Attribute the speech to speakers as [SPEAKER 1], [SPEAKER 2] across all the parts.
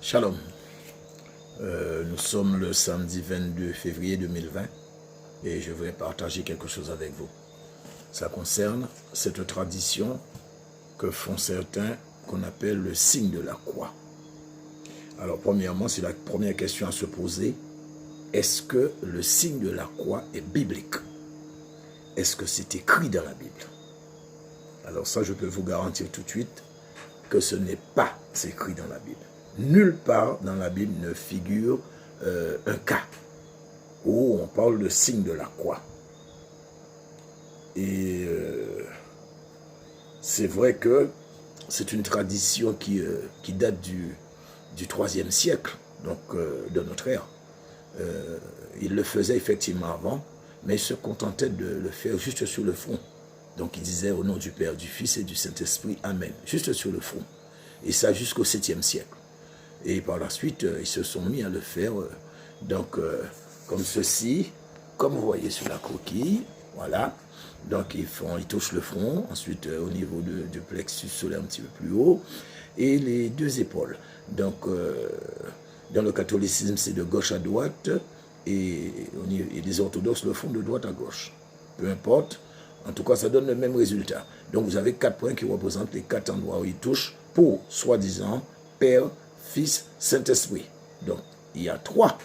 [SPEAKER 1] Shalom. Nous sommes le samedi 22 février 2020 et je voudrais partager quelque chose avec vous. Ça concerne cette tradition que font certains qu'on appelle le signe de la croix. Alors premièrement, c'est la première question à se poser. Est-ce que le signe de la croix est biblique? Est-ce que c'est écrit dans la Bible? Alors ça, je peux vous garantir tout de suite que ce n'est pas écrit dans la Bible. Nulle part dans la Bible ne figure un cas où on parle de signe de la croix. Et c'est vrai que c'est une tradition qui date du IIIe siècle, donc de notre ère. Il le faisait effectivement avant, mais il se contentait de le faire juste sur le front. Donc il disait au nom du Père, du Fils et du Saint-Esprit, Amen, juste sur le front. Et ça jusqu'au 7e siècle. Et par la suite, ils se sont mis à le faire, comme ceci, comme vous voyez sur la coquille, voilà. Donc ils touchent le front, ensuite au niveau du plexus solaire un petit peu plus haut, et les deux épaules. Donc dans le catholicisme, c'est de gauche à droite, et les orthodoxes le font de droite à gauche. Peu importe, en tout cas ça donne le même résultat. Donc vous avez 4 points qui représentent les 4 endroits où ils touchent pour, soi-disant, Père, Fils, Saint-Esprit. Donc, il y a 3,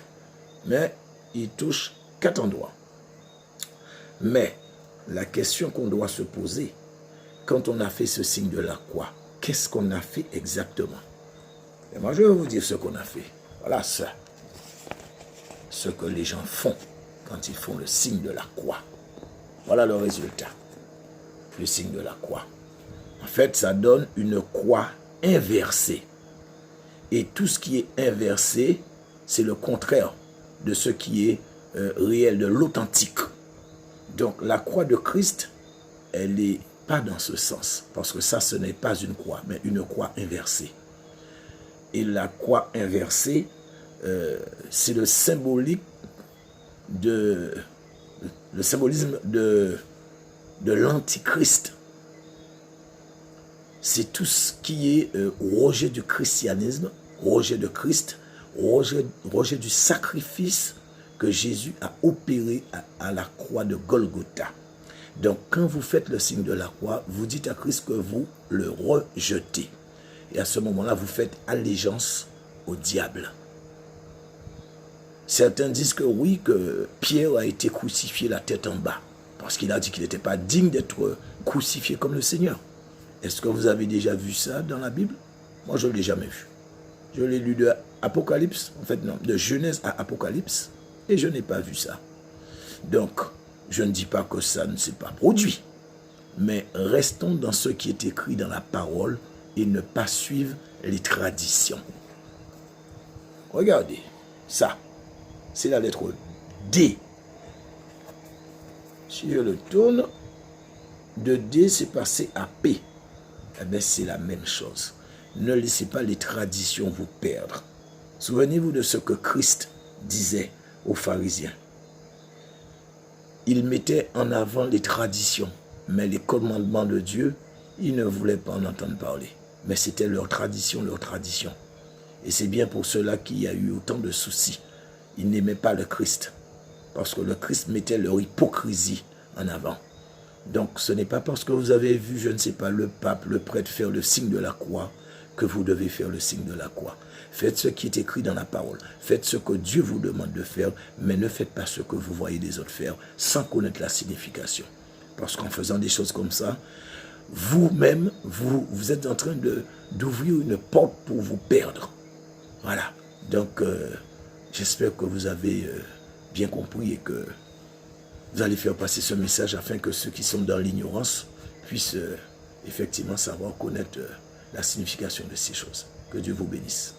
[SPEAKER 1] mais il touche 4 endroits. Mais, la question qu'on doit se poser, quand on a fait ce signe de la croix, qu'est-ce qu'on a fait exactement? Et moi, je vais vous dire ce qu'on a fait. Voilà ça. Ce que les gens font quand ils font le signe de la croix. Voilà le résultat. Le signe de la croix. En fait, ça donne une croix inversée. Et tout ce qui est inversé, c'est le contraire de ce qui est réel, de l'authentique. Donc la croix de Christ, elle n'est pas dans ce sens. Parce que ça, ce n'est pas une croix, mais une croix inversée. Et la croix inversée, c'est le symbolisme de l'antichrist. C'est tout ce qui est rejet du christianisme, rejet de Christ, rejet du sacrifice que Jésus a opéré à la croix de Golgotha. Donc, quand vous faites le signe de la croix, vous dites à Christ que vous le rejetez. Et à ce moment-là, vous faites allégeance au diable. Certains disent que oui, que Pierre a été crucifié la tête en bas, parce qu'il a dit qu'il n'était pas digne d'être crucifié comme le Seigneur. Est-ce que vous avez déjà vu ça dans la Bible? Moi, je ne l'ai jamais vu. Je l'ai lu de Apocalypse, en fait non, de Genèse à Apocalypse, et je n'ai pas vu ça. Donc, je ne dis pas que ça ne s'est pas produit, mais restons dans ce qui est écrit dans la parole et ne pas suivre les traditions. Regardez, ça, c'est la lettre D. Si je le tourne, de D, c'est passé à P. Eh bien, c'est la même chose. Ne laissez pas les traditions vous perdre. Souvenez-vous de ce que Christ disait aux pharisiens. Il mettait en avant les traditions, mais les commandements de Dieu, ils ne voulaient pas en entendre parler. Mais c'était leur tradition, leur tradition. Et c'est bien pour cela qu'il y a eu autant de soucis. Ils n'aimaient pas le Christ, parce que le Christ mettait leur hypocrisie en avant. Donc, ce n'est pas parce que vous avez vu, je ne sais pas, le pape, le prêtre faire le signe de la croix, que vous devez faire le signe de la croix. Faites ce qui est écrit dans la parole. Faites ce que Dieu vous demande de faire, mais ne faites pas ce que vous voyez les autres faire, sans connaître la signification. Parce qu'en faisant des choses comme ça, vous-même, vous êtes en train d'ouvrir une porte pour vous perdre. Voilà. Donc, j'espère que vous avez bien compris et que vous allez faire passer ce message afin que ceux qui sont dans l'ignorance puissent effectivement savoir connaître la signification de ces choses. Que Dieu vous bénisse.